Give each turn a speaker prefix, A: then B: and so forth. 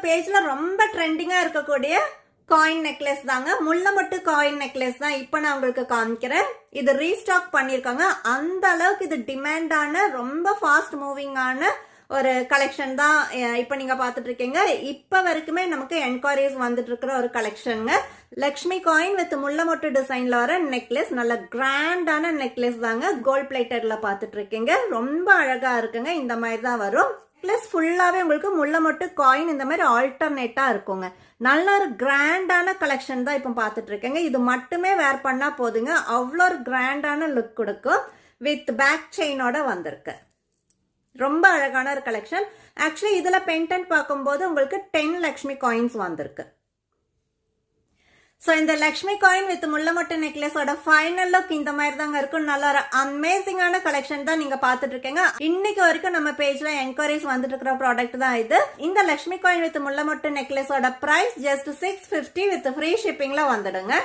A: பேஜ்ல ரொம்ப ட்ரெண்டிங்கா இருக்கக்கூடிய காயின் நெக்லஸ் தாங்க. முள்ள மட்டும் காயின் நெக்லஸ் தான் இப்ப நான் உங்களுக்கு காமிக்கிறேன். இது ரீஸ்டாக் பண்ணிருக்காங்க. அந்த அளவுக்கு இது டிமாண்டான ரொம்ப ஃபாஸ்ட் மூவிங்கான ஒரு கலெக்ஷன் தான் இப்ப நீங்க பாத்துட்டு இருக்கீங்க. இப்ப வரைக்குமே நமக்கு என்கொயரிஸ் வந்துட்டு இருக்கிற ஒரு கலெக்ஷனுங்க. லக்ஷ்மி காயின் வித் முள்ள மொட்டு டிசைன்ல வர நெக்லஸ், நல்ல கிராண்டான நெக்லஸ் தாங்க. கோல்ட் பிளேட்டட்ல பாத்துட்டு இருக்கீங்க. ரொம்ப அழகா இருக்குங்க. இந்த மாதிரி தான் வரும். நெக்லஸ் ஃபுல்லாவே உங்களுக்கு முள்ள மொட்டு காயின் இந்த மாதிரி ஆல்டர்னேட்டா இருக்குங்க. நல்ல ஒரு கிராண்டான கலெக்ஷன் தான் இப்ப பாத்துட்டு இருக்கீங்க. இது மட்டுமே வேர் பண்ணா போதுங்க, அவ்வளோ ஒரு கிராண்டான லுக் கொடுக்கும். வித் பேக் செயினோட வந்திருக்கு. ரொம்ப அழகான ஒரு கலெக்ஷன். ஆக்சுவலி இதுல பென்டென்ட் பார்க்கும்போது உங்களுக்கு 10 லக்ஷ்மி காயின்ஸ் வந்திருக்கு. சோ இந்த லக்ஷ்மி காயின் வித் முள்ள மொட்டு நெக்லஸோட ஃபைனல் லுக் இந்த மாதிரி தாங்க இருக்கும். நல்ல ஒரு அமேசிங்கான கலெக்ஷன் தான் நீங்க பாத்துட்டு இருக்கீங்க. இன்னைக்கு வரைக்கும் நம்ம பேஜ்ல என்கொயரிஸ் வந்துட்டு இருக்கிற ப்ராடக்ட் தான் இது. இந்த லக்ஷ்மி காயின் வித் முள்ள மொட்டு நெக்லஸோட பிரைஸ் ஜஸ்ட் 650 வித் ஃப்ரீ ஷிப்பிங்ல வந்துடுங்க.